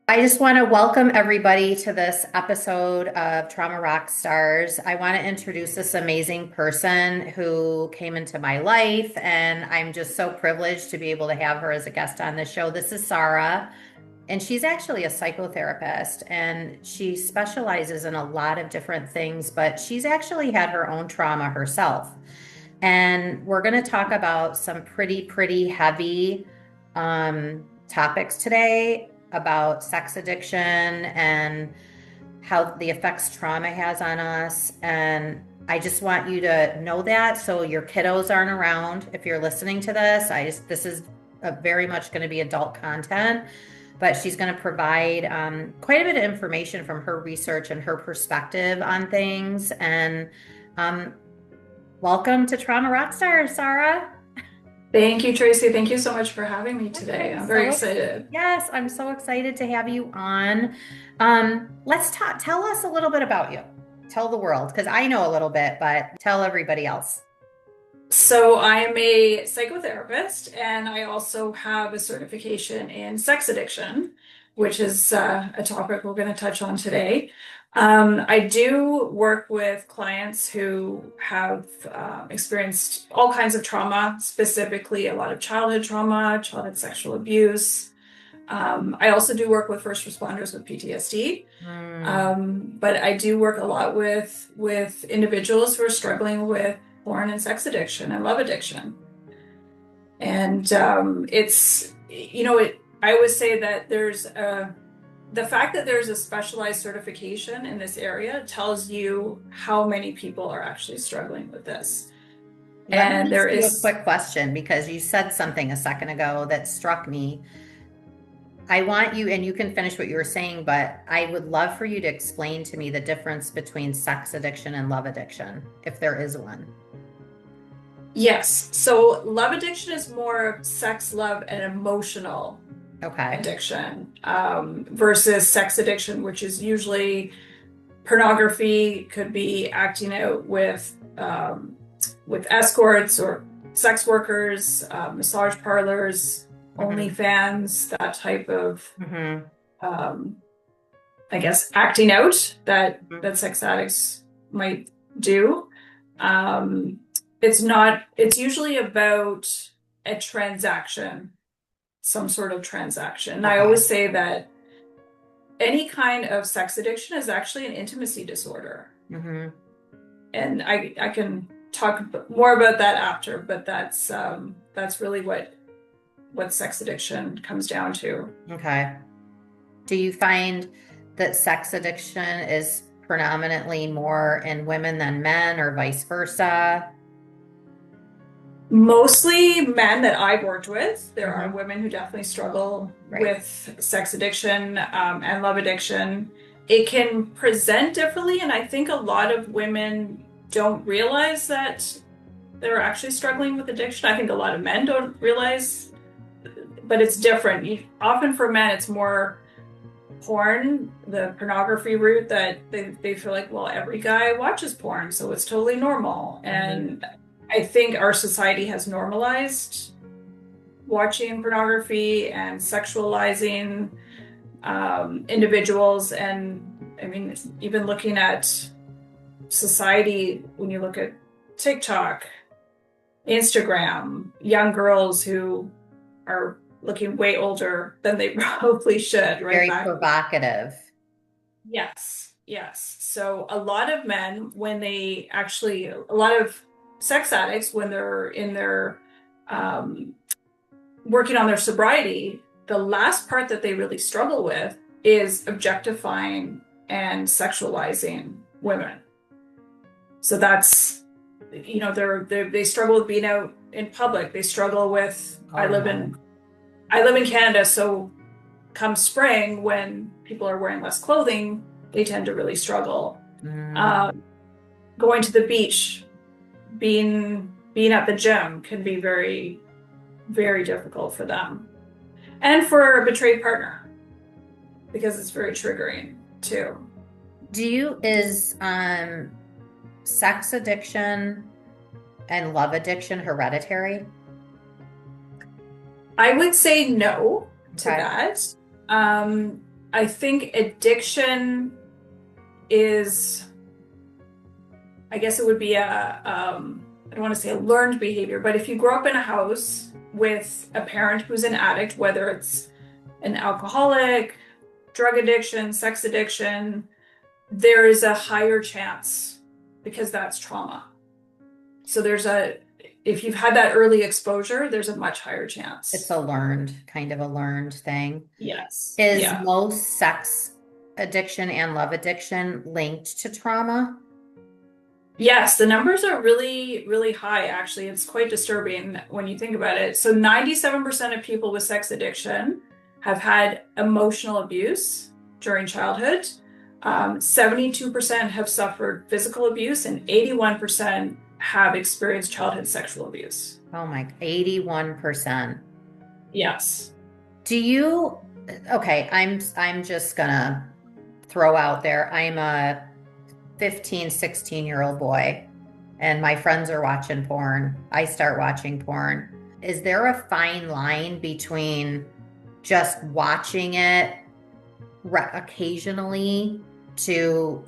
I just want to welcome everybody to this episode of Trauma Rock Stars. I want to introduce this amazing person who came into my life, and I'm just so privileged to be able to have her as a guest on the show. This is Sara, and she's actually a psychotherapist, and she specializes in a lot of different things, but she's actually had her own trauma herself. And we're going to talk about some pretty heavy topics today about sex addiction and how the effects trauma has on us. And I just want you to know that so your kiddos aren't around if you're listening to this. This is very much going to be adult content, but she's going to provide quite a bit of information from her research and her perspective on things. And welcome to Trauma Rockstar, Sara. Thank you, Tracy. Thank you so much for having me today. Okay, I'm very excited. yes, I'm so excited to have you on. Let's talk. Tell us a little bit about you. Tell the world, because I know a little bit, but tell everybody else. So, I'm a psychotherapist, and I also have a certification in sex addiction, which is a topic we're going to touch on today. I do work with clients who have experienced all kinds of trauma, specifically a lot of childhood trauma, childhood sexual abuse. I also do work with first responders with PTSD, but I do work a lot with individuals who are struggling with porn and sex addiction and love addiction. And I always say that the fact that there's a specialized certification in this area tells you how many people are actually struggling with this. Let And me ask there you a is, quick question because you said something a second ago that struck me. I want you, and you can finish what you were saying, but I would love for you to explain to me the difference between sex addiction and love addiction, if there is one. yes. So love addiction is more sex, love, and emotional Okay. addiction, versus sex addiction, which is usually pornography, could be acting out with escorts or sex workers, massage parlors, Mm-hmm. OnlyFans, that type of, Mm-hmm. um, I guess, acting out that Mm-hmm. that sex addicts might do. Um, it's usually about a transaction, some sort of transaction. And I Okay. always say that any kind of sex addiction is actually an intimacy disorder. Mm-hmm. And I can talk more about that after, but that's really what sex addiction comes down to. Okay. Do you find that sex addiction is predominantly more in women than men or vice versa? Mostly men that I've worked with. There are Mm-hmm. women who definitely struggle Right. with sex addiction, and love addiction. It can present differently, and I think a lot of women don't realize that they're actually struggling with addiction. I think a lot of men don't realize, but it's different. Often for men, it's more porn, the pornography route, that they feel like, well, every guy watches porn, so it's totally normal. Mm-hmm. And I think our society has normalized watching pornography and sexualizing individuals. And I mean, even looking at society, when you look at TikTok, Instagram, young girls who are looking way older than they probably should, right Very back. provocative. Yes, yes. So a lot of men, a lot of sex addicts, when they're in their um, working on their sobriety, the last part that they really struggle with is objectifying and sexualizing women. So that's, they struggle with being out in public. They struggle with, Oh, no. I live in Canada, so come spring, when people are wearing less clothing, they tend to really struggle. Mm. Going to the beach, being at the gym can be very, very difficult for them, and for a betrayed partner, because it's very triggering too. Is sex addiction and love addiction hereditary? I would say no to Okay. that. Um, I think addiction is, I guess it would be I don't want to say a learned behavior, but if you grow up in a house with a parent who's an addict, whether it's an alcoholic, drug addiction, sex addiction, there is a higher chance because that's trauma. So if you've had that early exposure, there's a much higher chance. It's kind of a learned thing. Yes. Is Yeah. most sex addiction and love addiction linked to trauma? Yes, the numbers are really, really high, actually. It's quite disturbing when you think about it. So 97% of people with sex addiction have had emotional abuse during childhood. 72% have suffered physical abuse, and 81% have experienced childhood sexual abuse. Oh my, 81%. Yes. Okay, I'm just gonna throw out there. I'm a 15, 16-year-old boy, and my friends are watching porn. I start watching porn. Is there a fine line between just watching it occasionally to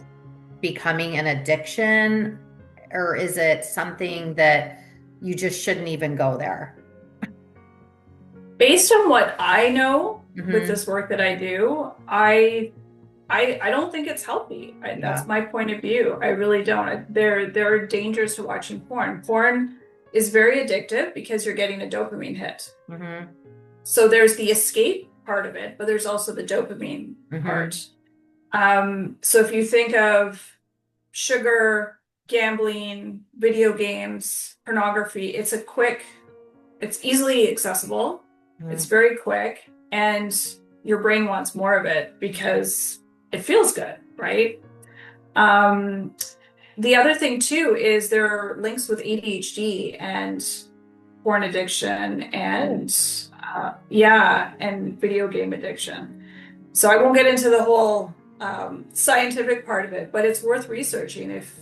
becoming an addiction, or is it something that you just shouldn't even go there? Based on what I know with this work that I do, I don't think it's healthy. That's my point of view. I really don't. There are dangers to watching porn. Porn is very addictive because you're getting a dopamine hit. So there's the escape part of it, but there's also the dopamine part. So if you think of sugar, gambling, video games, pornography, it's easily accessible. It's very quick, and your brain wants more of it because it feels good, right? The other thing too is there are links with ADHD and porn addiction and and video game addiction. So I won't get into the whole scientific part of it, but it's worth researching. If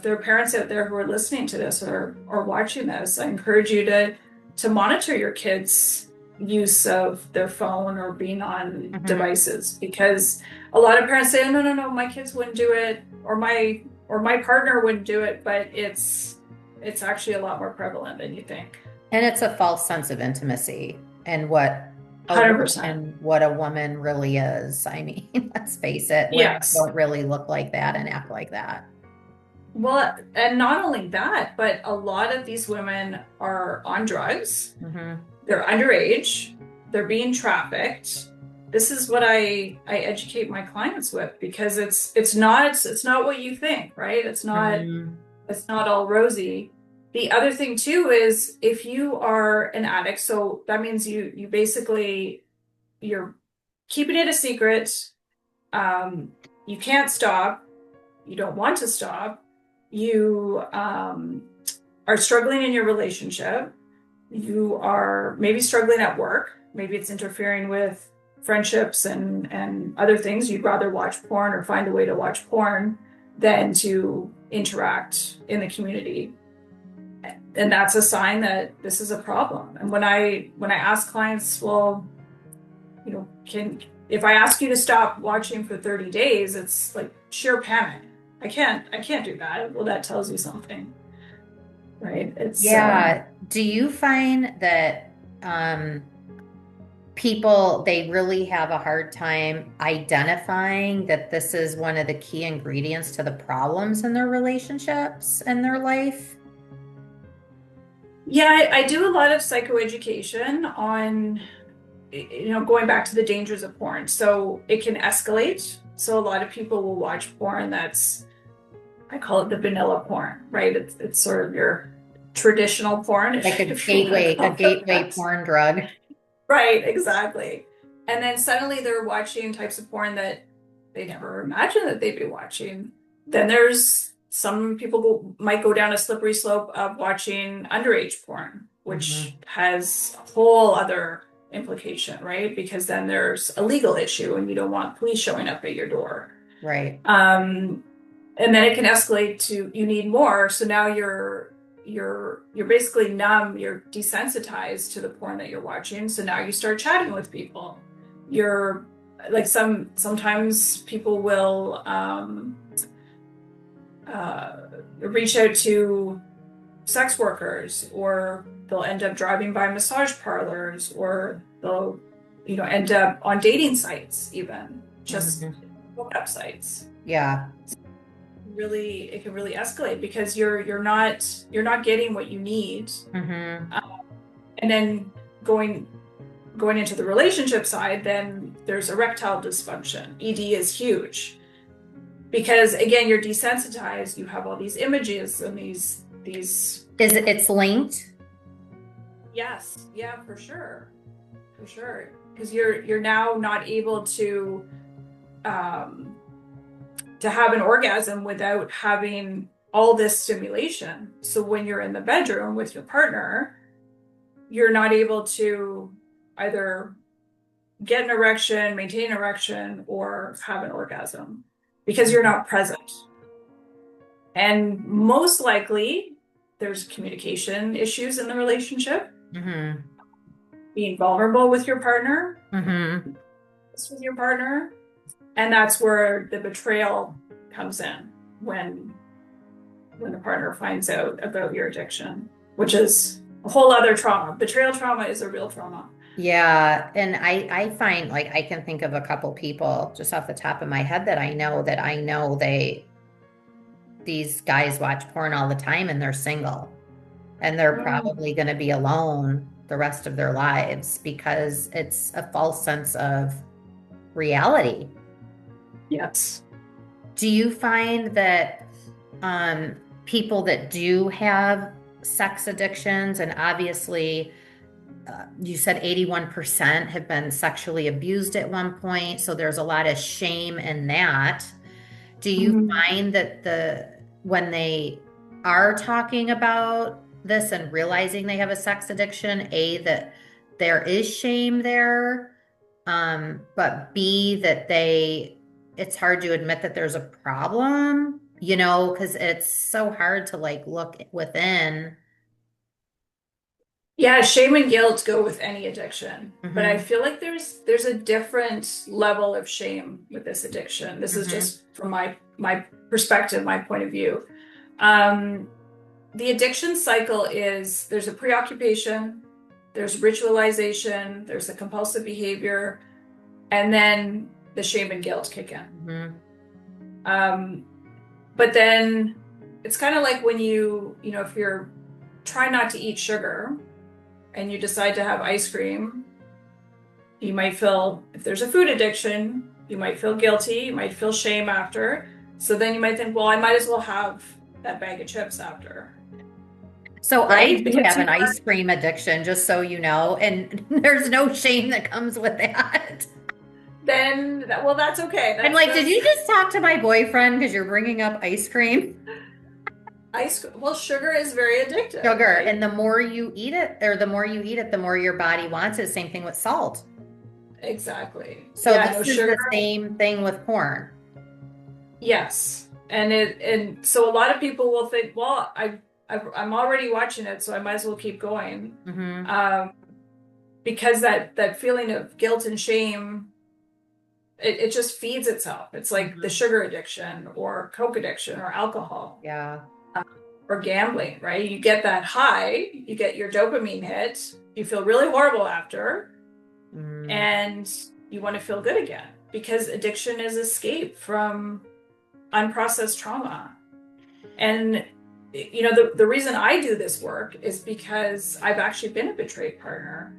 there are parents out there who are listening to this or watching this, I encourage you to monitor your kids' use of their phone or being on devices, because a lot of parents say, no, my kids wouldn't do it, or my partner wouldn't do it, but it's actually a lot more prevalent than you think. And it's a false sense of intimacy and what 100%. and what a woman really is. I mean, let's face it, women don't really look like that and act like that. Well, and not only that, but a lot of these women are on drugs. They're underage. They're being trafficked. This is what I educate my clients with, because it's not what you think, right? It's not all rosy. The other thing too is if you are an addict, so that means you basically, you're keeping it a secret. You can't stop. You don't want to stop. You are struggling in your relationship. You are maybe struggling at work. Maybe it's interfering with friendships and other things. You'd rather watch porn or find a way to watch porn than to interact in the community. And that's a sign that this is a problem. And when I ask clients, well, if I ask you to stop watching for 30 days, it's like sheer panic. I can't do that. Well, that tells you something. Right. Do you find that people, they really have a hard time identifying that this is one of the key ingredients to the problems in their relationships and their life? Yeah, I do a lot of psychoeducation on, going back to the dangers of porn. So it can escalate. So a lot of people will watch porn I call it the vanilla porn, right? It's sort of your traditional porn. Like a gateway porn drug. Right, exactly. And then suddenly they're watching types of porn that they never imagined that they'd be watching. Then there's some people might go down a slippery slope of watching underage porn, which has a whole other implication, right? Because then there's a legal issue and you don't want police showing up at your door. Right. And then it can escalate to you need more. So now you're basically numb, you're desensitized to the porn that you're watching. So now you start chatting with people. You're like sometimes people will reach out to sex workers, or they'll end up driving by massage parlors, or they'll, end up on dating sites, even just Mhm. hookup sites. Yeah. Really, it can really escalate because you're not getting what you need. Hmm. And then going into the relationship side, then there's erectile dysfunction. ED is huge because, again, you're desensitized. You have all these images and these. It's linked? Yes, yeah, for sure, because you're now not able um, to have an orgasm without having all this stimulation. So when you're in the bedroom with your partner, you're not able to either get an erection, maintain an erection, or have an orgasm because you're not present. And most likely, there's communication issues in the relationship, Mm-hmm. being vulnerable with your partner, Mm-hmm. with your partner, and that's where the betrayal comes in when the partner finds out about your addiction, which is a whole other trauma. Betrayal trauma is a real trauma. Yeah, and I find like I can think of a couple people just off the top of my head that I know these guys watch porn all the time and they're single and they're Mm, probably going to be alone the rest of their lives because it's a false sense of reality. yes. Do you find that um, people that do have sex addictions, and obviously you said 81% have been sexually abused at one point, so there's a lot of shame in that. Do you Mhm. find that when they are talking about this and realizing they have a sex addiction, A, that there is shame there, but B, that it's hard to admit that there's a problem, because it's so hard to like look within. Yeah, shame and guilt go with any addiction, but I Hmm. feel like there's a different level of shame with this addiction. This is Hmm. just from my perspective, my point of view. Um, the addiction cycle is there's a preoccupation, there's ritualization, there's a compulsive behavior, and then the shame and guilt kick in. Hmm. Um, but then it's kind of like when if you're trying not to eat sugar and you decide to have ice cream, you might feel, if there's a food addiction, you might feel guilty, you might feel shame after. So then you might think, well, I might as well have that bag of chips after, So I right? do Because have you an ice cream addiction, just so you know, and there's no shame that comes with that. well, that's okay. I'm That's like, did that's you just talk to my boyfriend because you're bringing up ice cream? well, sugar is very addictive, Sugar. right? And the more you eat it, or the more you eat it, the more your body wants it. Same thing with salt. Exactly. So Yeah, no this is sugar. the same thing with porn. Yes. And so a lot of people will think, well, I'm already watching it, so I might as well keep going. Hmm. Um, because that feeling of guilt and shame, it just feeds itself. It's like the Hmm. sugar addiction or Coke addiction or alcohol Yeah. or gambling, right? You get that high, you get your dopamine hit, you feel really horrible after, Mm. and you want to feel good again because addiction is escape from unprocessed trauma. And the reason I do this work is because I've actually been a betrayed partner.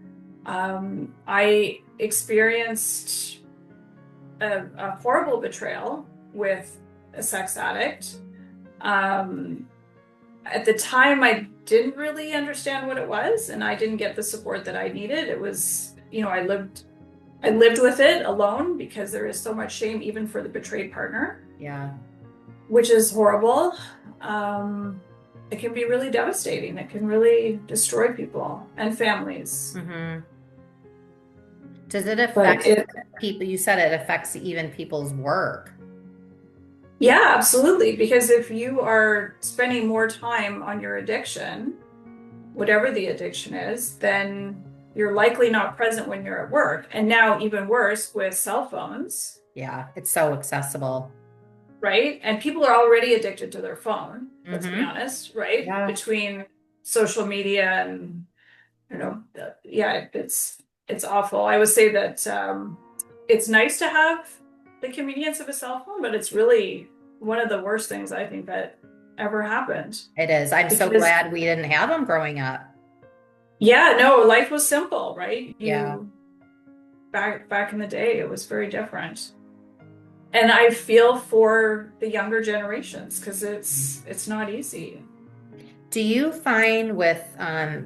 I experienced a horrible betrayal with a sex addict. Um, at the time, I didn't really understand what it was, and I didn't get the support that I needed. It was, I lived with it alone because there is so much shame, even for the betrayed partner, Yeah. which is horrible. Um, it can be really devastating. It can really destroy people and families. Hmm. Does it But affect people? You said it affects even people's work. yeah, absolutely. Because if you are spending more time on your addiction, whatever the addiction is, then You're likely not present when you're at work. And now even worse with cell phones. Yeah, it's so accessible. Right? And people are already addicted to their phone, let's be Mm-hmm. honest, right? Yeah. Between social media and, yeah, it's awful. I would say that it's nice to have the convenience of a cell phone, but it's really one of the worst things I think that ever happened. It is. I'm so Because, glad we didn't have them growing up. yeah, no, life was simple, right? Yeah. You back in the day, it was very different. And I feel for the younger generations because it's not easy. Do you find with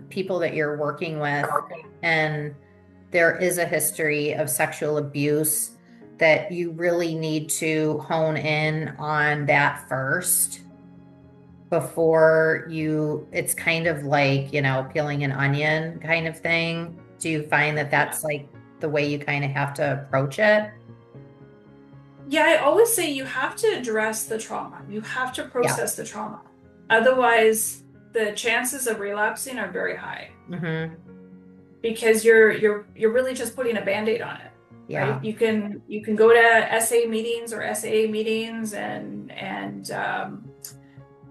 people that you're working with and there is a history of sexual abuse that you really need to hone in on that first before it's kind of like, peeling an onion kind of thing? Do you find that Yeah. that's like the way you kind of have to approach it? Yeah, I always say you have to address the trauma. You have to Yeah. process the trauma. Otherwise, the chances of relapsing are very high Mm-hmm. because you're really just putting a band-aid on it, Yeah. right? You can go to SA meetings or SAA meetings and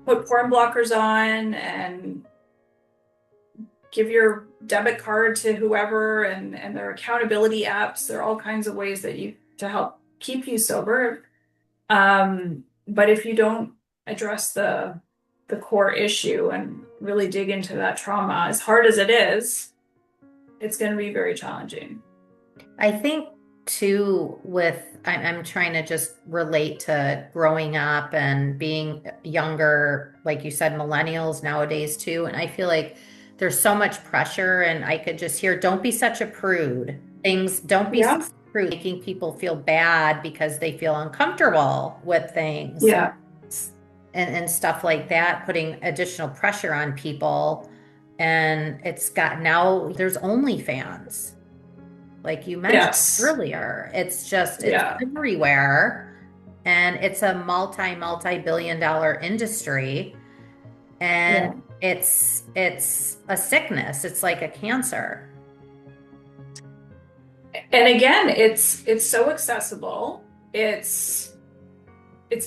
put porn blockers on and give your debit card to whoever and there are accountability apps. There are all kinds of ways to help keep you sober. But if you don't address the core issue and really dig into that trauma, as hard as it is, it's going to be very challenging. I think too, I'm trying to just relate to growing up and being younger, like you said, millennials nowadays too. And I feel like there's so much pressure, and I could just hear, don't be such a prude. Don't be such Yeah. a prude, making people feel bad because they feel uncomfortable with things Yeah. and stuff like that, putting additional pressure on people. And now there's OnlyFans like you mentioned Yes. earlier. It's Yeah. everywhere, and it's a multi-billion dollar industry, Yeah. and it's a sickness. It's like a cancer. And again, it's so accessible. It's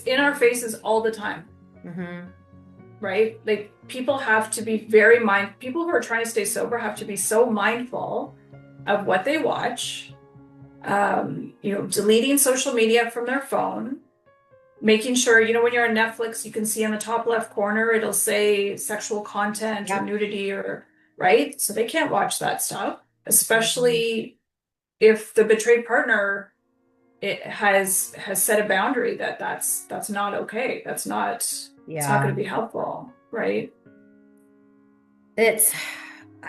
in our faces all the time, Mm-hmm. right? Like people have to be people who are trying to stay sober have to be so mindful of what they watch, deleting social media from their phone, making sure, when you're on Netflix, you can see in the top left corner, it'll say sexual content or Yep. nudity right? So they can't watch that stuff, Mhm. especially if the betrayed partner it has set a boundary that's not okay. It's not Yeah. going to be helpful, right? It's,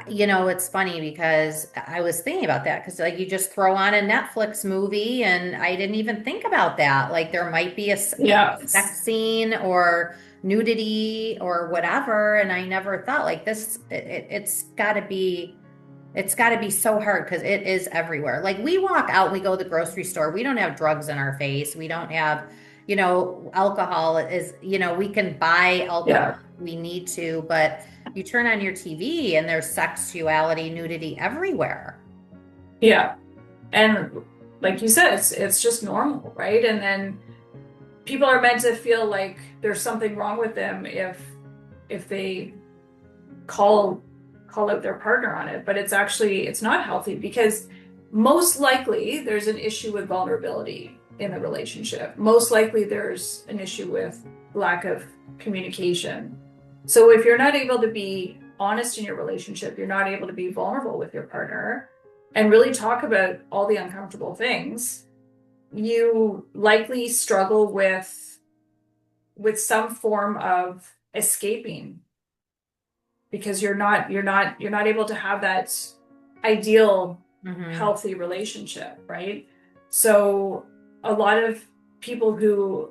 it's funny because I was thinking about that because like you just throw on a Netflix movie and I didn't even think about that. Like there might be Yeah. sex scene or nudity or whatever. And I never thought like this, it's got to be so hard because it is everywhere. Like we walk out, we go to the grocery store, we don't have drugs in our face. We don't have, alcohol is, we can buy alcohol Yeah. if we need to, but you turn on your TV and there's sexuality, nudity everywhere. Yeah. And like you said, it's just normal, right? And then people are meant to feel like there's something wrong with them if they call out their partner on it, but it's not healthy because most likely there's an issue with vulnerability in the relationship. Most likely there's an issue with lack of communication. So if you're not able to be honest in your relationship, you're not able to be vulnerable with your partner and really talk about all the uncomfortable things, you likely struggle with some form of escaping because you're not able to have that ideal Mm-hmm. healthy relationship, right? So a lot of people who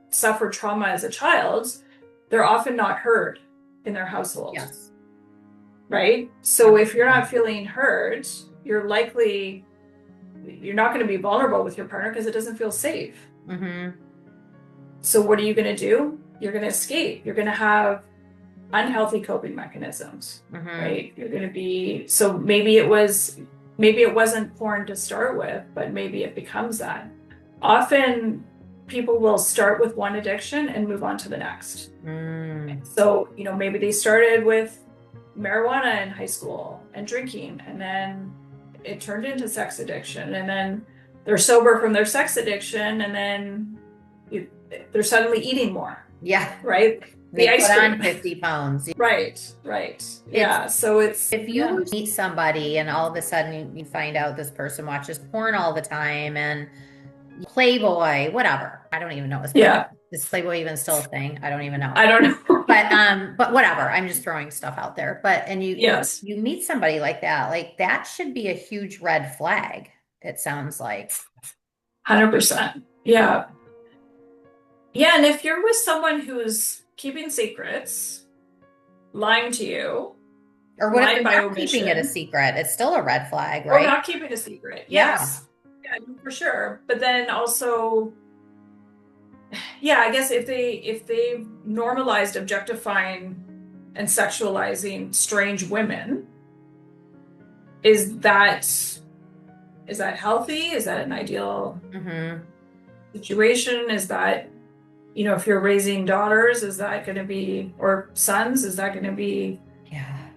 suffer trauma as a child, they're often not heard in their household, Yes. right? So if you're not feeling heard, you're not going to be vulnerable with your partner because it doesn't feel safe. Mm-hmm. So what are you going to do? You're going to escape. You're going to have unhealthy coping mechanisms, Mm-hmm. right? You're going to be, so maybe it wasn't porn to start with, but maybe it becomes that. Often people will start with one addiction and move on to the next. Mm. So, maybe they started with marijuana in high school and drinking, and then it turned into sex addiction, and then they're sober from their sex addiction, and then they're suddenly eating more, Yeah. right? They The ice put on cream. 50 pounds. Right. Yeah. So it's, If you meet somebody and all of a sudden you find out this person watches porn all the time and Playboy, whatever. I don't even know. yeah, Is Playboy even still a thing? I don't even know. I don't know. But whatever. I'm just throwing stuff out there. And Yes. you meet somebody like that should be a huge red flag, it sounds like. 100%. Yeah. Yeah. And if you're with someone who's keeping secrets, lying to you, Or what if lying they're by not keeping it a omission, secret? It's still a red flag, or right? not keeping a secret. Yeah. Yes. Yeah, for sure. But then also, yeah, I guess if they normalized objectifying and sexualizing strange women, is that healthy? Is that an ideal Mm-hmm. situation? Is that, if you're raising daughters, is that going to be, or sons, is that going to be, Yeah.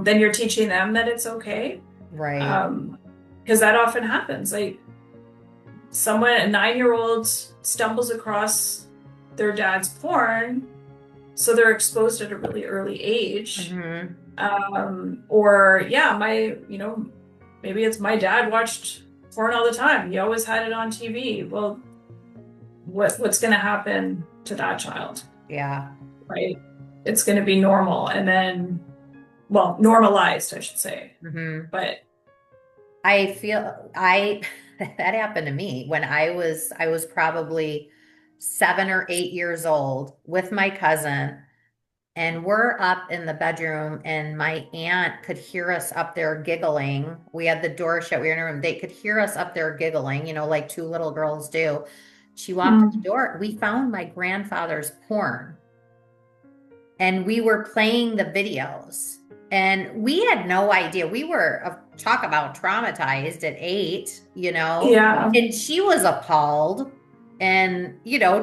Then you're teaching them that it's okay? Right. Because that often happens. Like a 9-year-old stumbles across their dad's porn, so they're exposed at a really early age. Mm-hmm. Or yeah, maybe it's my dad watched porn all the time. He always had it on TV. Well, what's going to happen to that child? Yeah. Right? It's going to be normal, and then, well, normalized, I should say. Mm-hmm. But I feel that happened to me when I was probably 7 or 8 years old with my cousin, and we're up in the bedroom, and my aunt could hear us up there giggling. We had the door shut, we were in a room. They could hear us up there giggling, like two little girls do. She walked in the door. We found my grandfather's porn, and we were playing the videos. And we had no idea. We were, talk about traumatized at 8, yeah. And she was appalled and,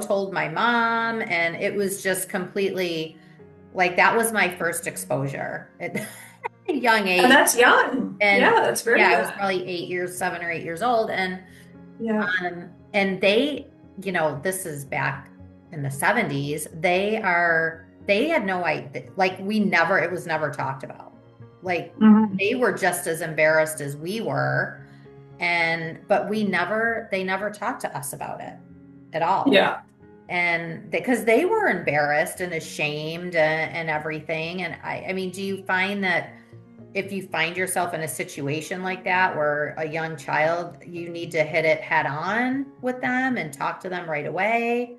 told my mom. And it was just completely like, that was my first exposure at a young age. And that's young. And yeah, that's very young. I was probably 7 or 8 years old. And, yeah. And they, this is back in the 70s. They had no idea. Like it was never talked about. Like they were just as embarrassed as we were. But they never talked to us about it at all. Yeah. And because they were embarrassed and ashamed and everything. And I mean, do you find that if you find yourself in a situation like that, where a young child, you need to hit it head on with them and talk to them right away,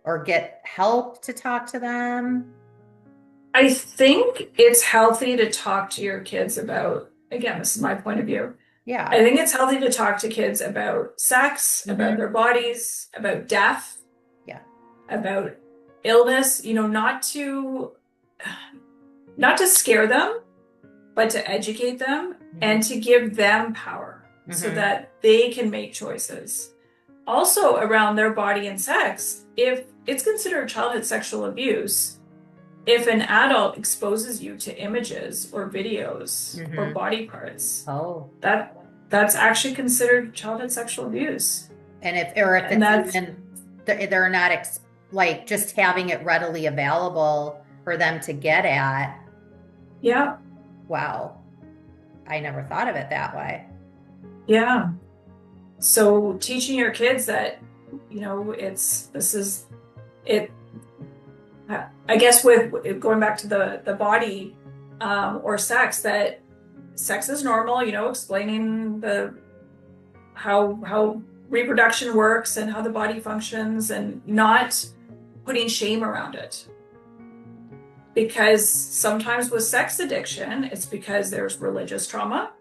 or get help to talk to them? I think it's healthy to talk to your kids about, again, this is my point of view. Yeah. I think it's healthy to talk to kids about sex, about their bodies, about death, about illness, not to scare them, but to educate them and to give them power so that they can make choices. Also around their body and sex, if it's considered childhood sexual abuse, if an adult exposes you to images or videos or body parts, that's actually considered childhood sexual abuse. And if they're not like just having it readily available for them to get at. Yeah. Wow. I never thought of it that way. Yeah. So teaching your kids that, I guess with going back to the body or sex, that sex is normal, explaining how reproduction works and how the body functions, and not putting shame around it. Because sometimes with sex addiction, it's because there's religious trauma,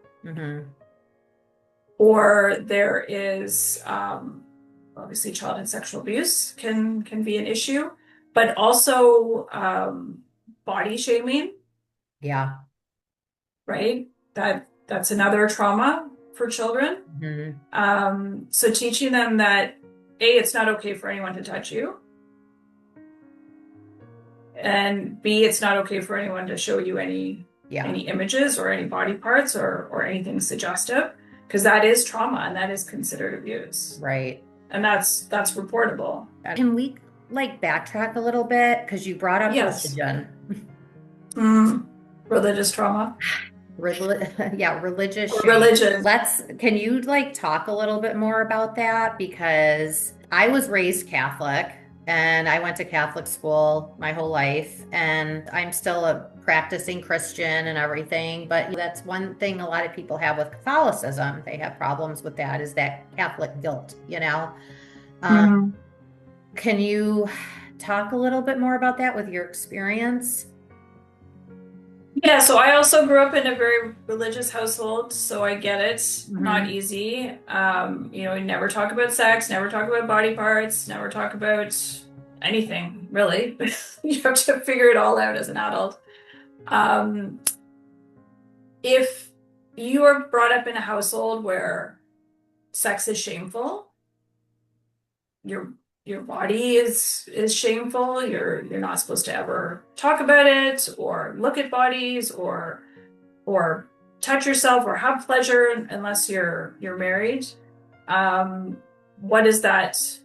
or there is obviously childhood sexual abuse can be an issue, but also body shaming, Yeah. right? That's another trauma for children. So teaching them that A, it's not okay for anyone to touch you, and B, it's not okay for anyone to show you any images or any body parts or anything suggestive, because that is trauma and that is considered abuse. Right. And that's reportable. Can we like backtrack a little bit? Because you brought up Yes. religion. Religious trauma. Yeah, religious shame. Religion. Can you like talk a little bit more about that? Because I was raised Catholic and I went to Catholic school my whole life, and I'm still a practicing Christian and everything. But that's one thing a lot of people have with Catholicism. They have problems with that, is that Catholic guilt, you know? Can you talk a little bit more about that with your experience? Yeah, so I also grew up in a very religious household, so I get it. Not easy. We never talk about sex, never talk about body parts, never talk about anything, really. You have to figure it all out as an adult. If you are brought up in a household where sex is shameful, your body is shameful, you're not supposed to ever talk about it or look at bodies or touch yourself or have pleasure unless you're married. What does that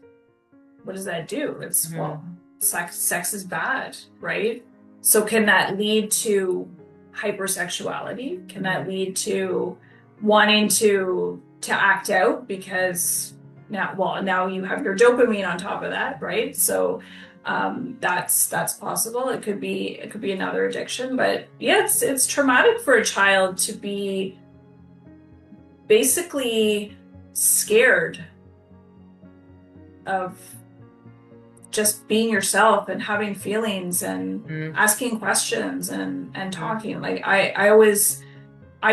do? It's well, sex is bad, right? So can that lead to hypersexuality? Can that lead to wanting to act out because now you have your dopamine on top of that, right? So that's possible. It could be another addiction, but yeah, it's traumatic for a child to be basically scared of just being yourself and having feelings and asking questions and talking. Like I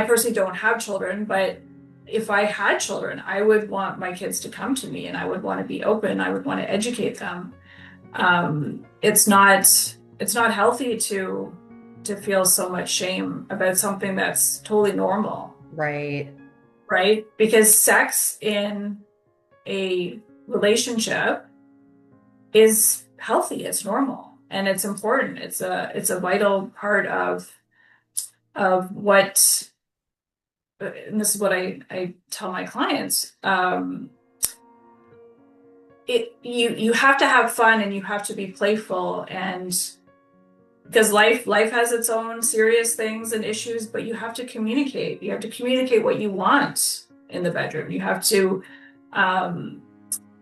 personally don't have children, but if I had children, I would want my kids to come to me and I would want to be open. I would want to educate them. It's not healthy to feel so much shame about something that's totally normal. Right. Right? Because sex in a relationship is healthy, it's normal, and it's important. It's a vital part of what, and this is what I tell my clients. You have to have fun and you have to be playful, and because life has its own serious things and issues, but you have to communicate. You have to communicate what you want in the bedroom. You have to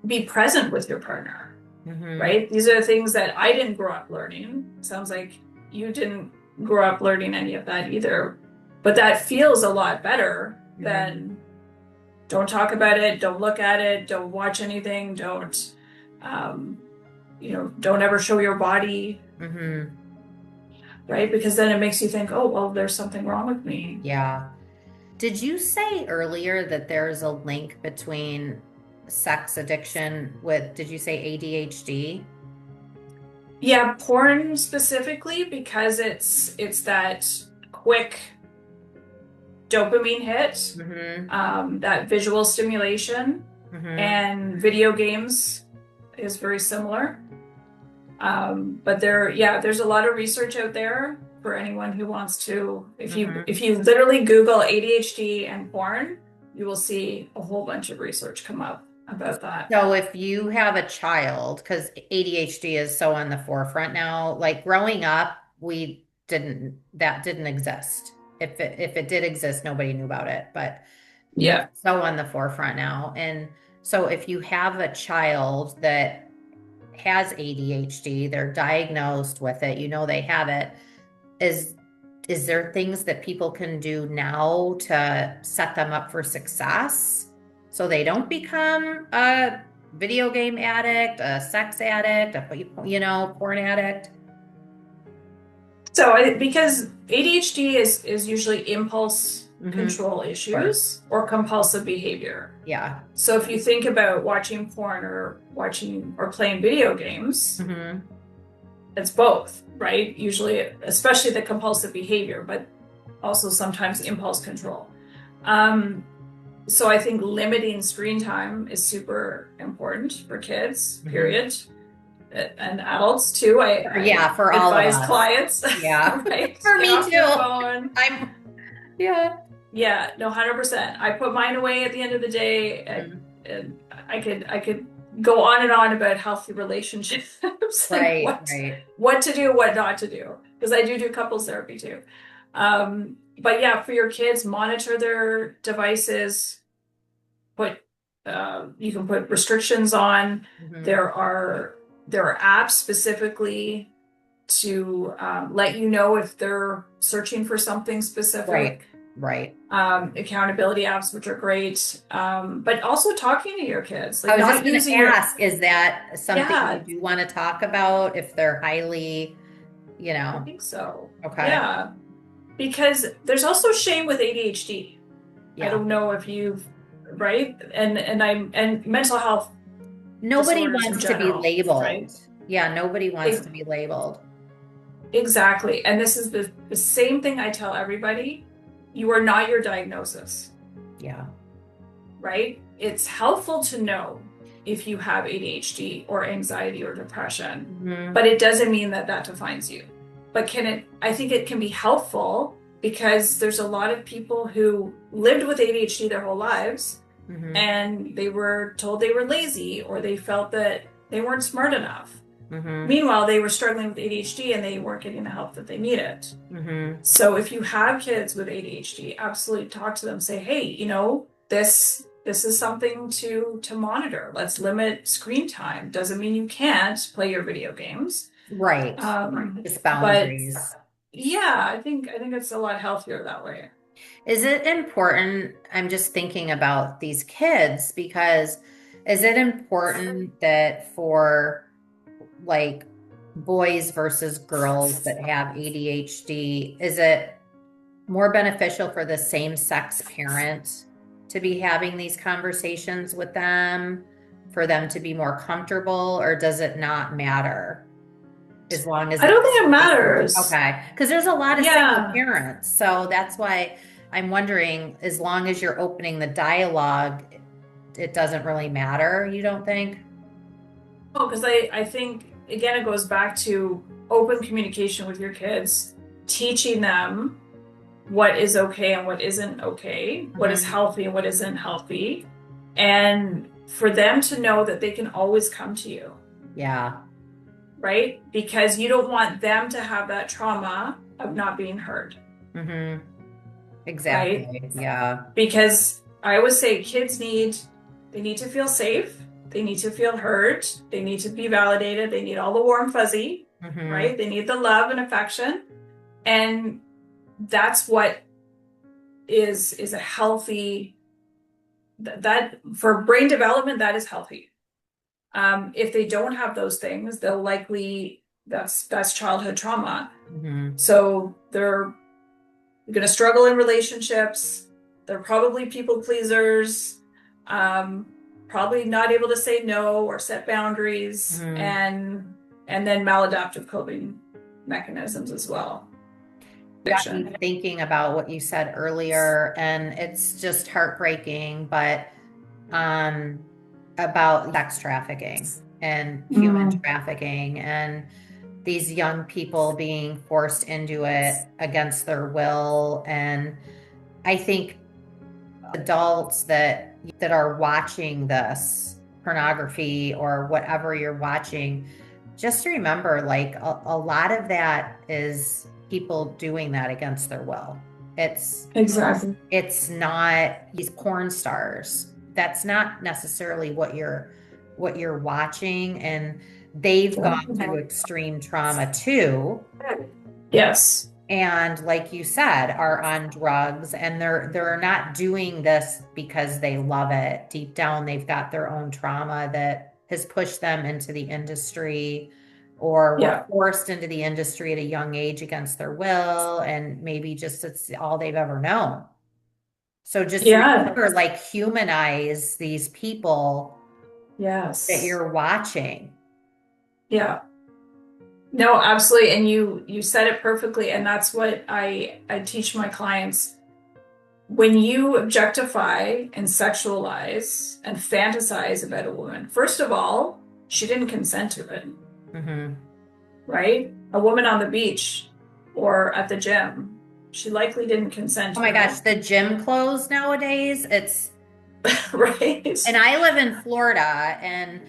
be present with your partner, right? These are the things that I didn't grow up learning. Sounds like you didn't grow up learning any of that either. But that feels a lot better than don't talk about it, don't look at it, don't watch anything, don't ever show your body. Right? Because then it makes you think, oh, well, there's something wrong with me. Yeah. Did you say earlier that there's a link between sex addiction with, did you say ADHD? Yeah, porn specifically, because it's that quick dopamine hit, that visual stimulation, and video games is very similar. But there's a lot of research out there for anyone who wants to. If you literally Google ADHD and porn, you will see a whole bunch of research come up about that. So if you have a child, because ADHD is so on the forefront now, like growing up, that didn't exist. If it did exist, nobody knew about it, but yeah, it's so on the forefront now. And so if you have a child that has ADHD, they're diagnosed with it, they have it, is there things that people can do now to set them up for success so they don't become a video game addict, a sex addict, a porn addict? So because ADHD is usually impulse control issues or compulsive behavior. Yeah. So if you think about watching porn or playing video games, it's both. right? Usually, especially the compulsive behavior, but also sometimes impulse control. Um, so I think limiting screen time is super important for kids, Mhm. period. And adults too. I Yeah, for all of advise us. clients, Yeah. right? For Get me off your too. phone. I'm, yeah. Yeah, no, 100%. I put mine away at the end of the day, Mhm. and I could go on and on about healthy relationships and Right, right. what to do, what not to do, because I do couples therapy too. But yeah, for your kids, monitor their devices. Put You can put restrictions on. Mhm. There are apps specifically to let you know if they're searching for something Right, specific. right. Accountability apps, which are great, but also talking to your kids, I like was just not going to using your, ask, is that something you yeah, do want to talk about if they're highly, you I know, think so. okay. Yeah, because there's also shame with ADHD. I Yeah. don't know if you've, right? And mental health Nobody disorders in wants to be general, right? labeled. Yeah, nobody wants It, to be labeled. exactly. And this is the same thing I tell everybody. You are not your diagnosis, Yeah. right? It's helpful to know if you have ADHD or anxiety or depression, Hmm. but it doesn't mean that that defines you. But I think it can be helpful because there's a lot of people who lived with ADHD their whole lives Hmm. and they were told they were lazy or they felt that they weren't smart enough. Hmm. Meanwhile, they were struggling with ADHD and they weren't getting the help that they needed. Hmm. So if you have kids with ADHD, absolutely talk to them. Say, hey, this is something to monitor. Let's limit screen time. Doesn't mean you can't play your video games. Right. Just But boundaries. yeah, I think it's a lot healthier that way. Is it important? I'm just thinking about these kids because is it important that for like boys versus girls that have ADHD, is it more beneficial for the same sex parent to be having these conversations with them, for them to be more comfortable, or does it not matter as long as I the don't think it conversation? matters. Okay, because there's a lot of single Yeah. parents, so that's why I'm wondering, as long as you're opening the dialogue, it doesn't really matter, you don't think? Oh, because I think again it goes back to open communication with your kids, teaching them what is okay and what isn't okay, what is Hmm. healthy and what isn't healthy, and for them to know that they can always come to you, Yeah. right? Because you don't want them to have that trauma of not being heard, Hmm. right? Exactly. Yeah. Because I always say they need to feel safe, they need to feel heard, they need to be validated, they need all the warm fuzzy, Hmm. right? They need the love and affection. And that's what is a healthy that for brain development, that is healthy. If they don't have those things, they'll likely that's childhood trauma. Hmm. So they're going to struggle in relationships. They're probably people pleasers, um, probably not able to say no or set boundaries, Hmm. and then maladaptive coping mechanisms as well. Got me Addiction. thinking about what you said earlier, and it's just heartbreaking, but um, about sex trafficking and human Mm. trafficking and these young people being forced into it against their will. And I think adults that are watching this pornography or whatever you're watching, just remember like a lot of that is people doing that against their will. It's Exactly. it's not these porn stars. That's not necessarily what you're watching, and they've gone through extreme trauma too, Yes. and like you said, are on drugs, and they're not doing this because they love it. Deep down, they've got their own trauma that has pushed them into the industry or were Yeah. forced into the industry at a young age against their will, and maybe just it's all they've ever known. So just Yeah. remember, like, humanize these people that Yes. you're watching. Yeah. No, absolutely. And you said it perfectly. And that's what I teach my clients. When you objectify and sexualize and fantasize about a woman, first of all, she didn't consent to it, Mm-hmm. right? A woman on the beach or at the gym, she likely didn't consent Oh to my gosh, it, the gym clothes nowadays, and right? I live in Florida, and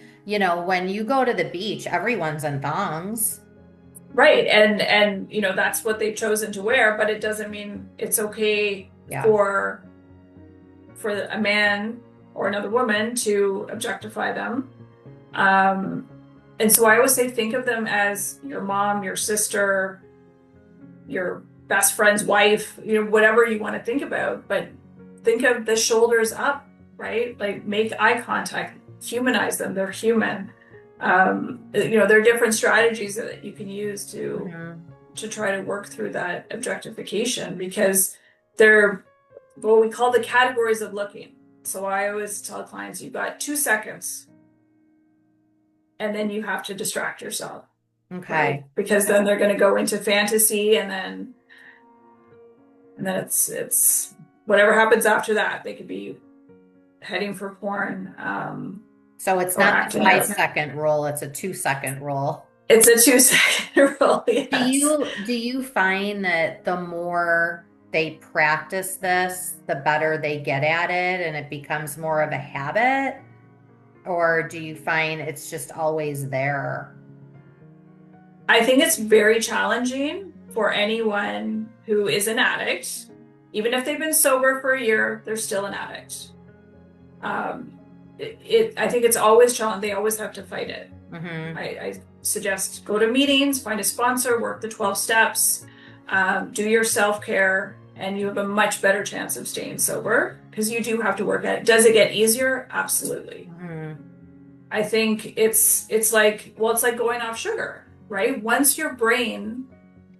when you go to the beach, everyone's in thongs. Right. And that's what they've chosen to wear, but it doesn't mean it's okay Yeah. for a man or another woman to objectify them. Um, and so I always say, think of them as your mom, your sister, your best friend's wife, whatever you want to think about, but think of the shoulders up, right? Like make eye contact, humanize them. They're human. There are different strategies that you can use Hmm. to try to work through that objectification because they're what we call the categories of looking. So I always tell clients you've got 2 seconds and then you have to distract yourself, right? Okay. Because then they're going to go into fantasy and then it's whatever happens after that. They could be heading for porn So it's or not the acting five out. second rule, it's a 2 second rule. It's a 2 second rule, Do yes. you do you find that the more they practice this, the better they get at it and it becomes more of a habit? Or do you find it's just always there? I think it's very challenging for anyone who is an addict. Even if they've been sober for a year, they're still an addict. Um, I think it's always challenging. They always have to fight it. Hmm. I suggest go to meetings, find a sponsor, work the 12 steps, do your self-care, and you have a much better chance of staying sober because you do have to work at it. Does it get easier? Absolutely. Hmm. I think it's like, well, it's like going off sugar, right? Once your brain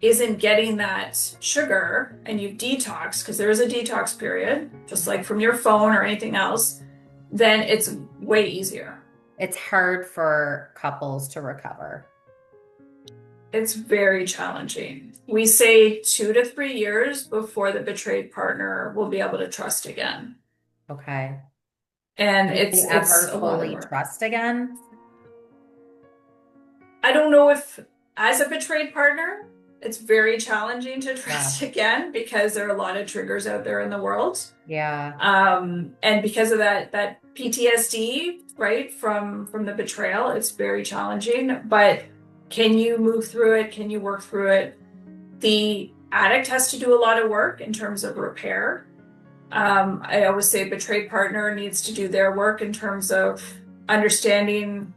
isn't getting that sugar and you detox, because there is a detox period, just like from your phone or anything else, then it's way easier. It's hard for couples to recover. It's very challenging. We say 2 to 3 years before the betrayed partner will be able to trust again. Okay. And Will they it's ever a lot of fully work. trust again? I don't know if, as a betrayed partner, it's very challenging to Yeah. trust again because there are a lot of triggers out there in the world. Yeah. And because of that PTSD, right, from the betrayal, it's very challenging. But can you move through it? Can you work through it? The addict has to do a lot of work in terms of repair. I always say a betrayed partner needs to do their work in terms of understanding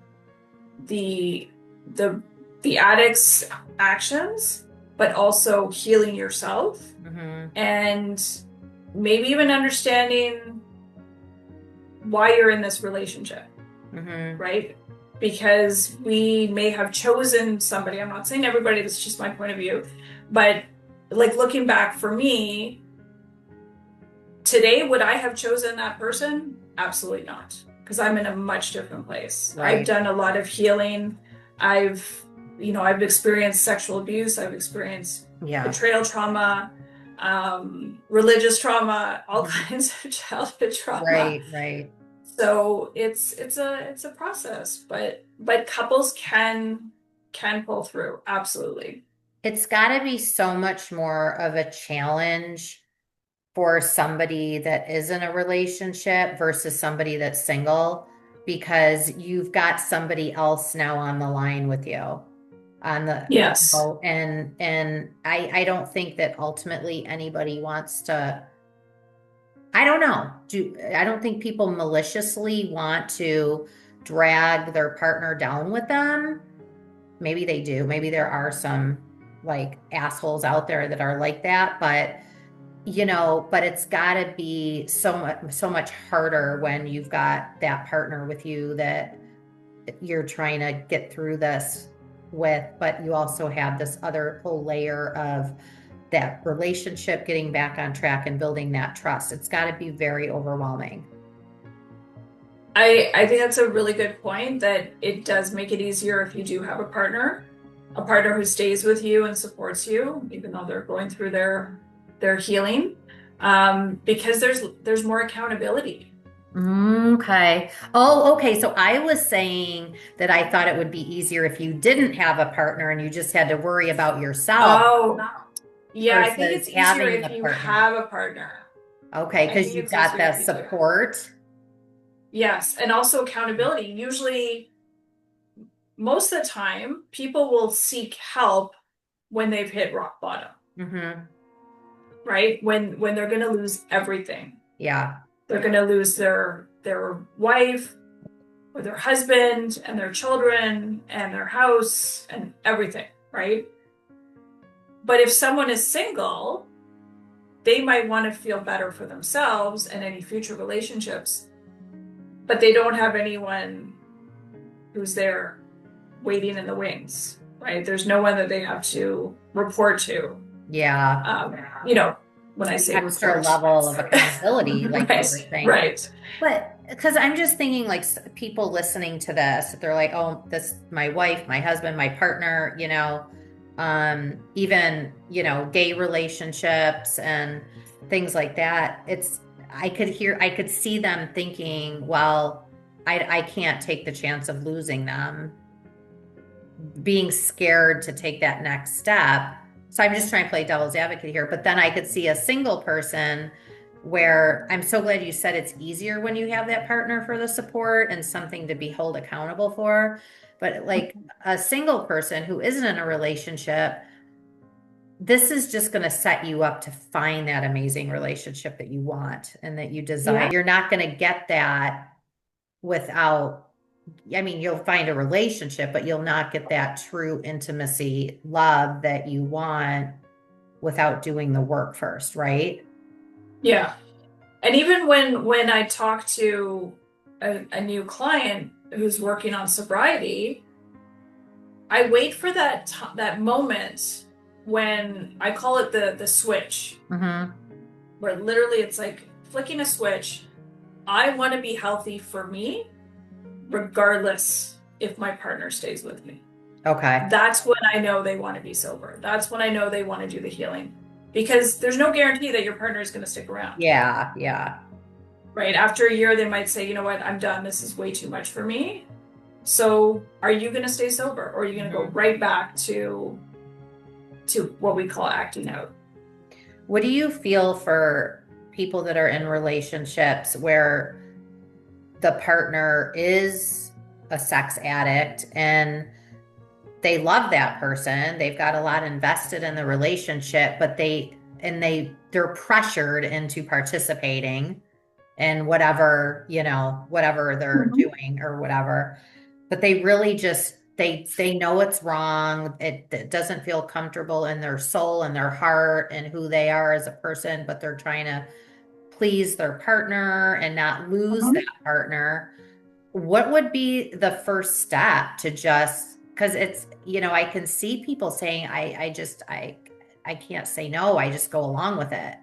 the the the addict's actions, but also healing yourself Hmm. and maybe even understanding why you're in this relationship, Hmm. right? Because we may have chosen somebody. I'm not saying everybody, this is just my point of view, but like looking back for me, today, would I have chosen that person? Absolutely not, because I'm in a much different place. I've Right. done a lot of healing. I've, I've experienced sexual abuse. I've experienced Yeah. betrayal trauma, religious trauma, all Mhm. kinds of childhood trauma. Right, right. So it's a process, but couples can pull through. Absolutely. It's got to be so much more of a challenge for somebody that is in a relationship versus somebody that's single because you've got somebody else now on the line with you on the Yes. and I don't think that ultimately anybody wants to. I don't know. I don't think people maliciously want to drag their partner down with them. Maybe they do. Maybe there are some like assholes out there that are like that, but it's got to be so much harder when you've got that partner with you that you're trying to get through this with, but you also have this other whole layer of that relationship getting back on track and building that trust. It's got to be very overwhelming. I think that's a really good point that it does make it easier if you do have a partner. a partner who stays with you and supports you, even though they're going through their healing, because there's more accountability. Okay. Oh, okay. So I was saying that I thought it would be easier if you didn't have a partner and you just had to worry about yourself Oh, yeah, I think versus it's easier having if the you partner. have a partner. Okay, I because think you've it's got easier that if you do. support. Yes, and also accountability. Usually, most of the time, people will seek help when they've hit rock bottom, Mm-hmm. right? When they're going to lose everything. Yeah. They're going to lose their wife or their husband and their children and their house and everything, right? But if someone is single, they might want to feel better for themselves and any future relationships, but they don't have anyone who's there waiting in the wings, right? There's no one that they have to report to. Yeah. You know, when I say Extra report, level of accountability, like you were right, saying. right. But because I'm just thinking, like, people listening to this, they're like, oh, this, my wife, my husband, my partner, even, gay relationships and things like that. I could see them thinking, well, I can't take the chance of losing them, being scared to take that next step. So I'm just trying to play devil's advocate here. But then I could see a single person where I'm so glad you said it's easier when you have that partner for the support and something to be held accountable for. But like a single person who isn't in a relationship, this is just going to set you up to find that amazing relationship that you want and that you desire. Yeah. You're not going to get that without, I mean, you'll find a relationship, but you'll not get that true intimacy, love that you want without doing the work first, right? Yeah. And even when I talk to a new client who's working on sobriety, I wait for that moment when I call it the switch, Mm-hmm. where literally it's like flicking a switch. I want to be healthy for me, regardless if my partner stays with me. Okay. That's when I know they want to be sober. That's when I know they want to do the healing. Because there's no guarantee that your partner is going to stick around. Yeah. Yeah. Right? After a year, they might say, you know what, I'm done. This is way too much for me. So are you going to stay sober? Or are you going to go Mhm. right back to what we call acting out? What do you feel for people that are in relationships where the partner is a sex addict and they love that person, they've got a lot invested in the relationship, but they're pressured into participating in whatever they're Mhm. doing or whatever. But they really just they know it's wrong. It doesn't feel comfortable in their soul and their heart and who they are as a person, but they're trying to please their partner and not lose that Mhm. partner. What would be the first step to just, because I can see people saying, I can't say no. I just go along with it.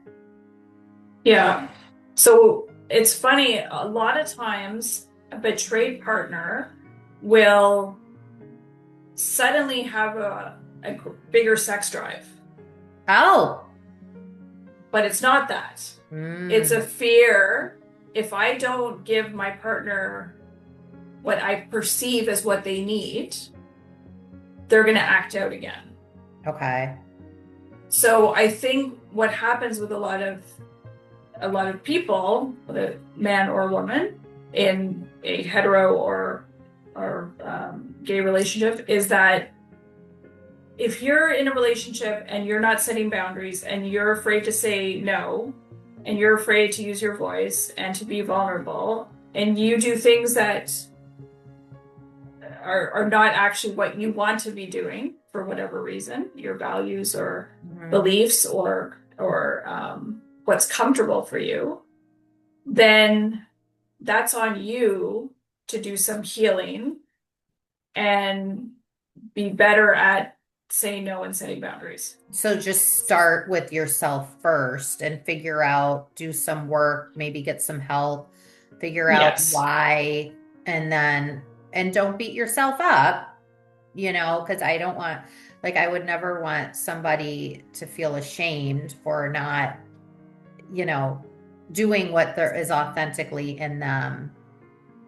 Yeah. So it's funny, a lot of times a betrayed partner will suddenly have a bigger sex drive, Oh, but it's not that. It's a mm, fear. If I don't give my partner what I perceive as what they need, they're going to act out again. okay. So I think what happens with a lot of people, whether man or woman, in a hetero or gay relationship, is that if you're in a relationship and you're not setting boundaries and you're afraid to say no, and you're afraid to use your voice and to be vulnerable, and you do things that are not actually what you want to be doing for whatever reason, your values or Mhm. beliefs or what's comfortable for you, then that's on you to do some healing and be better at saying no and setting boundaries. So just start with yourself first and figure out, do some work, maybe get some help, figure out Yes. why, and don't beat yourself up. because I don't want, like, I would never want somebody to feel ashamed for not, you know, doing what there is authentically in them.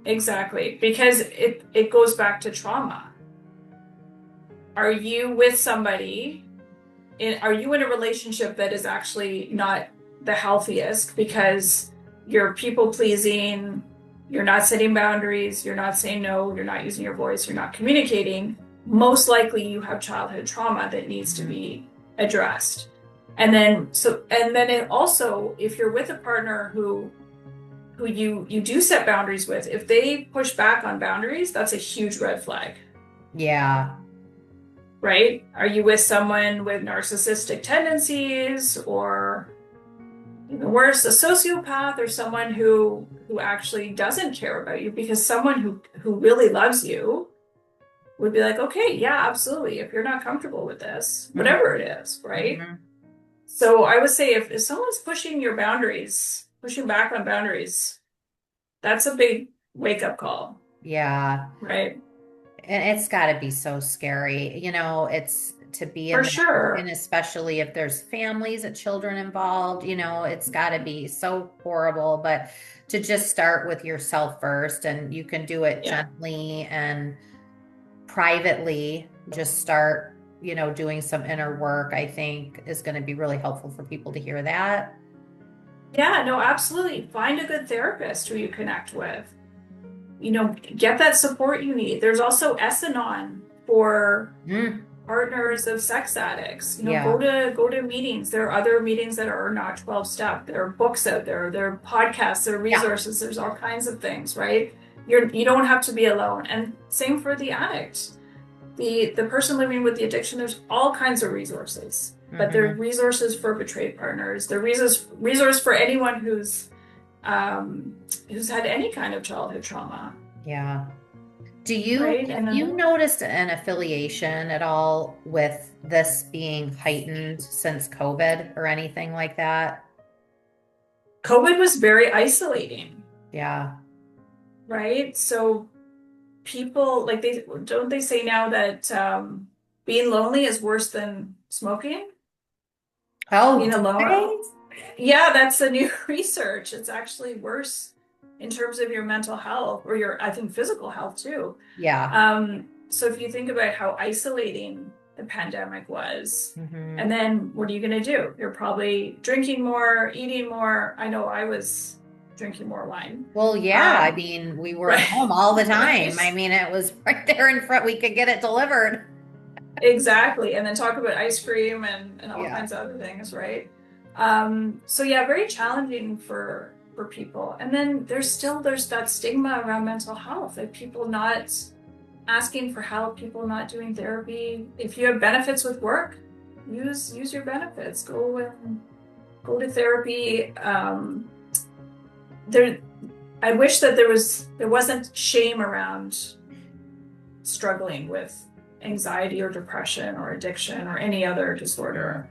Exactly, because it goes back to trauma. Are you with somebody are you in a relationship that is actually not the healthiest because you're people pleasing, you're not setting boundaries, you're not saying no, you're not using your voice, you're not communicating? Most likely you have childhood trauma that needs to be addressed. And then it also, if you're with a partner who you do set boundaries with, if they push back on boundaries, that's a huge red flag. Yeah. Right? Are you with someone with narcissistic tendencies, or even worse, a sociopath, or someone who actually doesn't care about you? Because someone who really loves you would be like, okay, yeah, absolutely. If you're not comfortable with this, whatever Mhm. it is, right? Mhm. So I would say if someone's pushing your boundaries, pushing back on boundaries, that's a big wake up call, Yeah. right? And it's got to be so scary. It's to be For in that, and sure. especially if there's families and children involved, it's got to be so horrible. But to just start with yourself first, and you can do it Yeah. gently and privately, just start, doing some inner work, I think is going to be really helpful for people to hear that. Yeah, no, absolutely. Find a good therapist who you connect with. Get that support you need. There's also S&On for Mm, partners of sex addicts. Go yeah. to meetings. There are other meetings that are not 12 step. There are books out there. There are podcasts. There are Yeah. resources. There's all kinds of things, right? You don't have to be alone. And same for the addict. The person living with the addiction, there's all kinds of resources. But there are Hmm. resources for betrayed partners. There are resource for anyone who's had any kind of childhood trauma, Yeah. right? Have And you noticed an affiliation at all with this being heightened since COVID or anything like that? COVID was very isolating, Yeah. right? So people like they say now that being lonely is worse than smoking, Oh, being do alone. they? Yeah, that's the new research. It's actually worse in terms of your mental health or your, I think, physical health too. Yeah. So if you think about how isolating the pandemic was, Hmm. and then what are you going to do? You're probably drinking more, eating more. I know I was drinking more wine. Well, yeah. I Um, mean, we were right, home all the time. I right. mean, it was right there in front. We could get it delivered. Exactly. And then talk about ice cream and all Yeah. kinds of other things, right? So yeah, very challenging for people. And then there's that stigma around mental health, like people not asking for help, people not doing therapy. If you have benefits with work, use your benefits. Go to therapy. There I wish that there wasn't shame around struggling with anxiety or depression or addiction or any other Mhm. disorder,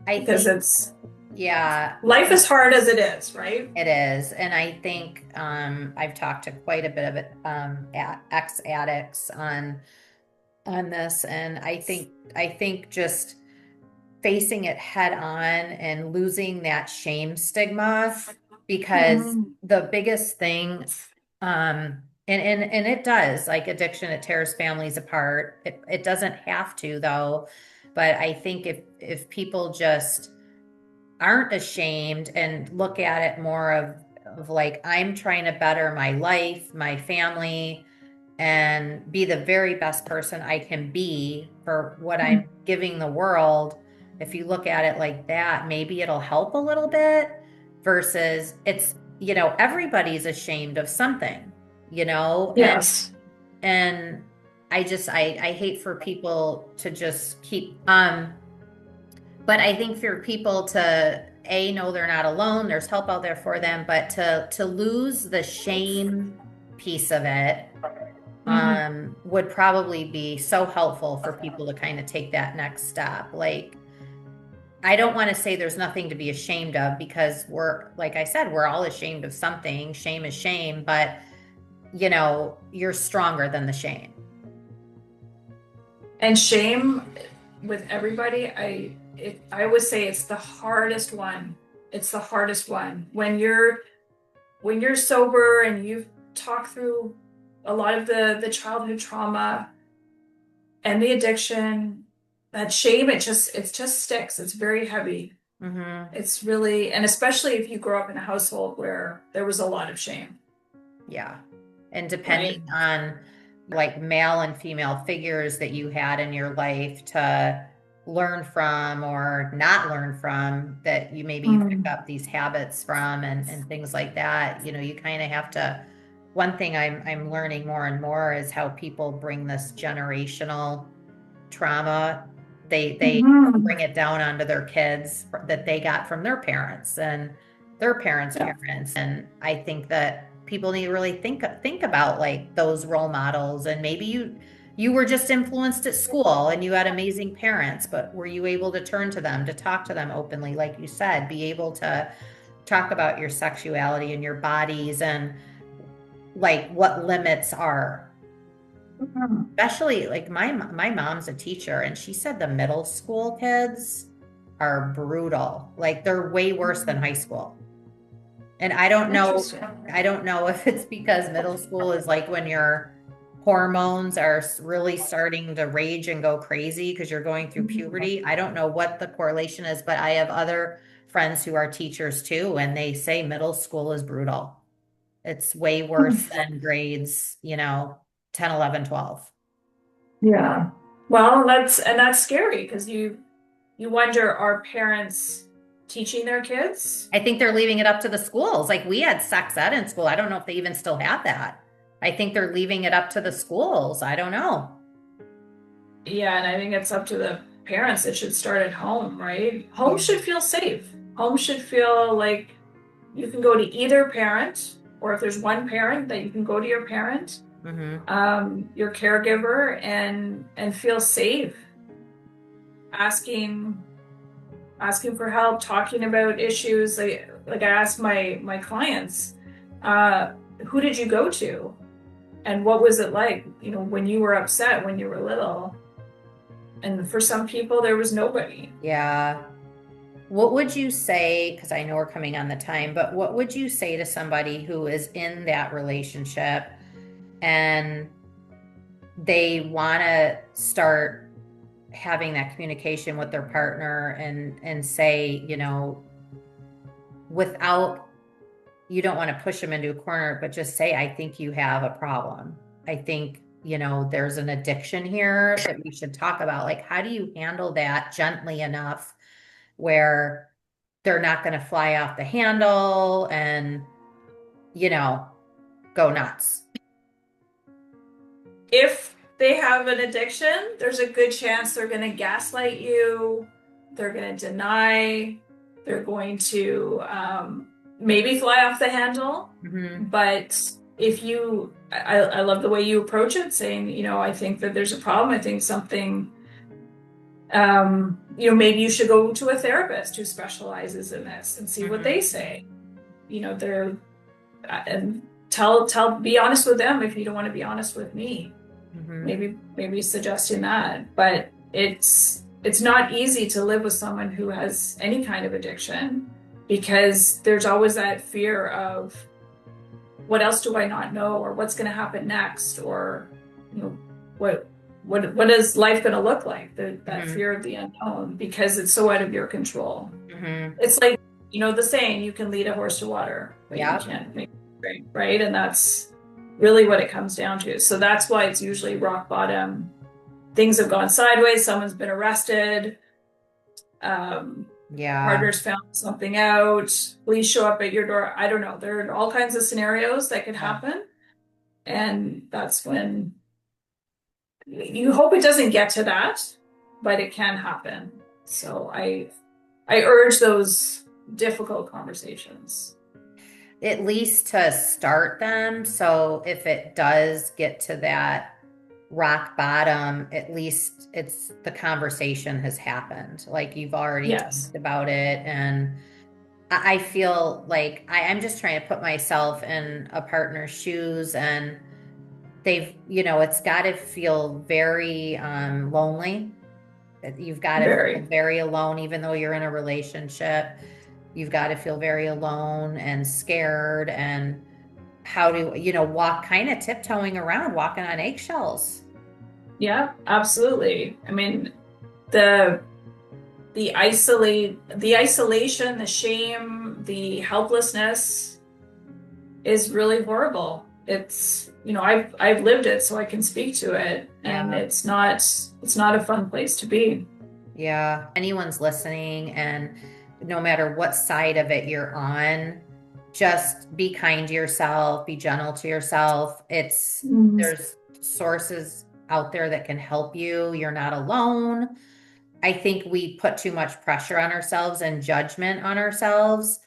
I because think, it's yeah. life is hard as it is, right? It is. And I think I've talked to quite a bit of it, ex-addicts on this. And I think just facing it head on and losing that shame stigma, because Mhm. the biggest thing, and it does, like addiction, it tears families apart. It doesn't have to though. But I think if people just aren't ashamed and look at it more of like, I'm trying to better my life, my family, and be the very best person I can be for what I'm giving the world. If you look at it like that, maybe it'll help a little bit versus everybody's ashamed of something, Yes. and I hate for people to just keep but I think for people to know they're not alone, there's help out there for them, but to lose the shame piece of it Mhm. would probably be so helpful for people to kind of take that next step. Like, I don't want to say there's nothing to be ashamed of, because like I said, we're all ashamed of something. Shame is shame, but you're stronger than the shame. And shame with everybody, I would say it's the hardest one. It's the hardest one. When you're sober and you've talked through a lot of the childhood trauma and the addiction, that shame, it just sticks. It's very heavy. Mm-hmm. It's really, and especially if you grow up in a household where there was a lot of shame, Yeah. And right? depending on like male and female figures that you had in your life to learn from or not learn from, that you maybe you pick Mm. up these habits from and things like that, you kind of have to. One thing I'm learning more and more is how people bring this generational trauma. They Mhm. bring it down onto their kids that they got from their parents and their parents' Yeah. parents. And I think that people need to really think about like those role models. And maybe you were just influenced at school and you had amazing parents, but were you able to turn to them, to talk to them openly, like you said, be able to talk about your sexuality and your bodies and like what limits are. Mhm. Especially like my mom's a teacher and she said the middle school kids are brutal. Like they're way worse than high school. And Interesting. I don't know if it's because middle school is like when your hormones are really starting to rage and go crazy because you're going through puberty. I don't know what the correlation is, but I have other friends who are teachers too, and they say middle school is brutal. It's way worse than grades, 10, 11, 12. Yeah. Well, that's scary because you wonder, are parents teaching their kids? I think they're leaving it up to the schools. Like we had sex ed in school. I don't know if they even still have that. I think they're leaving it up to the schools. I don't know. Yeah, and I think it's up to the parents. It should start at home, right? Home Yeah. should feel safe. Home should feel like you can go to either parent, or if there's one parent, that you can go to your parent, Mm-hmm. your caregiver, and feel safe asking asking for help, talking about issues. Like I asked my clients, uh, who did you go to, and what was it like? When you were upset when you were little. And for some people, there was nobody. Yeah. What would you say? Because I know we're coming on the time, but what would you say to somebody who is in that relationship and they want to start having that communication with their partner and say, without you don't want to push them into a corner, but just say, I think you have a problem. I think, there's an addiction here that we should talk about. Like, how do you handle that gently enough where they're not going to fly off the handle and, you know, go nuts? If they have an addiction, there's a good chance they're going to gaslight you, they're going to deny, they're going to maybe fly off the handle. Hmm. But I love the way you approach it, saying, I think that there's a problem. I think something, maybe you should go to a therapist who specializes in this and see what they Hmm. say. They're and be honest with them if you don't want to be honest with me. Hmm. Maybe suggesting that. But it's not easy to live with someone who has any kind of addiction, because there's always that fear of, what else do I not know, or what's going to happen next, or you know what what is life going to look like, that Hmm. fear of the unknown, because it's so out of your control. Hmm. It's like, the saying, you can lead a horse to water, but you Yep. can't make it drink, right? And that's really what it comes down to. So that's why it's usually rock bottom. Things have gone sideways, someone's been arrested, um, Yeah. partners found something out, police show up at your door. I don't know. There are all kinds of scenarios that could Yeah. happen. And that's when you hope it doesn't get to that, but it can happen. So I urge those difficult conversations. At least to start them. So if it does get to that rock bottom, at least it's the conversation has happened. Like you've already Yes. talked about it. And I feel like I'm just trying to put myself in a partner's shoes. And it's got to feel very lonely. You've got to feel Very. very alone, even though you're in a relationship. You've got to feel very alone and scared, and how to, walk kind of tiptoeing around, walking on eggshells. Yeah, absolutely. I mean, the the isolation, the shame, the helplessness is really horrible. I've lived it, so I can speak to it, and Yeah. it's not a fun place to be. Yeah. Anyone's listening, and no matter what side of it you're on, just be kind to yourself, be gentle to yourself. Mm. There's sources out there that can help you. You're not alone. I think we put too much pressure on ourselves and judgment on ourselves,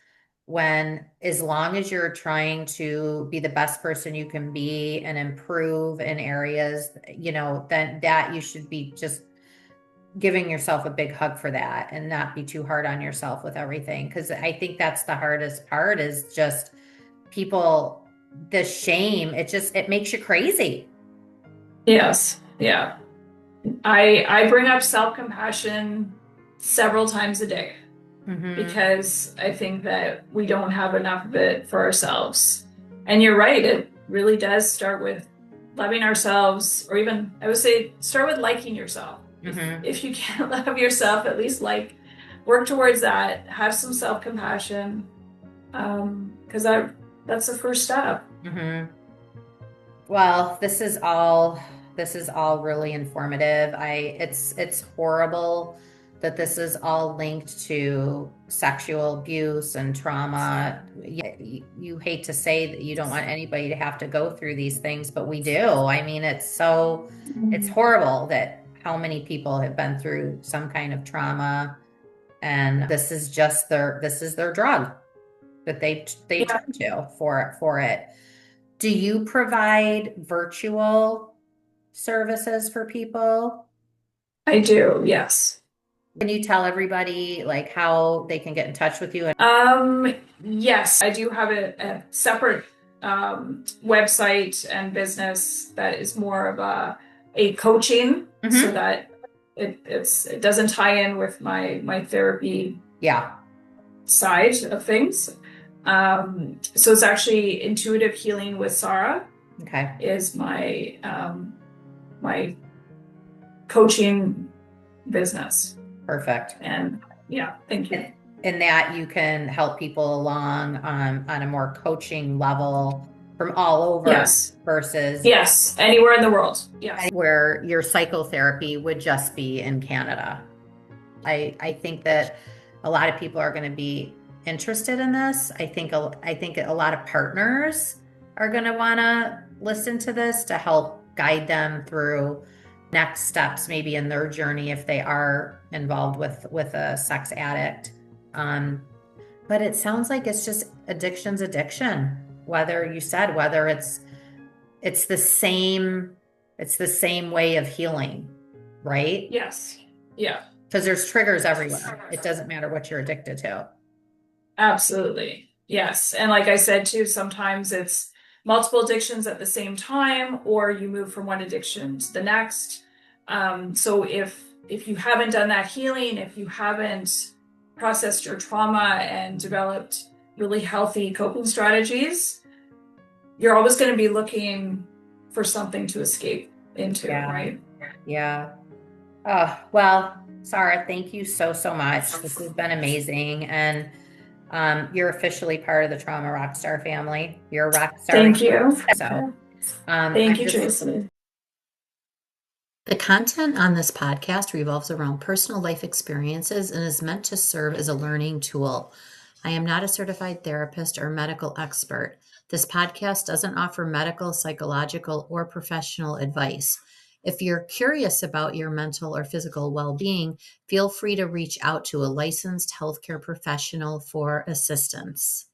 when, as long as you're trying to be the best person you can be and improve in areas, then that you should be just giving yourself a big hug for that, and not be too hard on yourself with everything. Because I think that's the hardest part, is just people, the shame, it makes you crazy. Yes, yeah. I bring up self-compassion several times a day Mm-hmm. because I think that we don't have enough of it for ourselves. And you're right, it really does start with loving ourselves, or even I would say start with liking yourself. Mm-hmm. If you can't love yourself, at least work towards that, have some self-compassion. Because that's the first step. Mm-hmm. Well, this is all really informative. It's horrible that this is all linked to sexual abuse and trauma. You hate to say that you don't want anybody to have to go through these things, but we do. I mean, it's Mhm. horrible that how many people have been through some kind of trauma, and this is their drug that they Yeah, turn to for it. Do you provide virtual services for people? I do, yes. Can you tell everybody like how they can get in touch with you? Yes, I do have a separate website and business that is more of a coaching, so Mm-hmm. that it doesn't tie in with my therapy Yeah. side of things. So it's actually Intuitive Healing with Sara Okay. is my coaching business. Perfect. And yeah, thank you. And that you can help people along on a more coaching level from all over, Yes. versus Yes. Anywhere in the world. Yes. where your psychotherapy would just be in Canada. I think that a lot of people are going to be interested in this. I think a lot of partners are going to want to listen to this to help guide them through next steps, maybe in their journey, if they are involved with a sex addict. Um, but it sounds like it's just addiction's addiction. Whether it's the same it's the same way of healing, right? Yes. Yeah. Because there's triggers everywhere. It doesn't matter what you're addicted to. Absolutely. Yes. And like I said too, sometimes it's multiple addictions at the same time, or you move from one addiction to the next. So if you haven't done that healing, if you haven't processed your trauma and developed really healthy coping strategies, you're always going to be looking for something to escape into, Yeah. right? Yeah. Oh, well, Sara, thank you so, so much. This has been amazing. And you're officially part of the Trauma Rockstar family. You're a rock star. Thank you. So Thank I'm you, just Tracy. the content on this podcast revolves around personal life experiences and is meant to serve as a learning tool. I am not a certified therapist or medical expert. This podcast doesn't offer medical, psychological, or professional advice. If you're curious about your mental or physical well being, feel free to reach out to a licensed healthcare professional for assistance.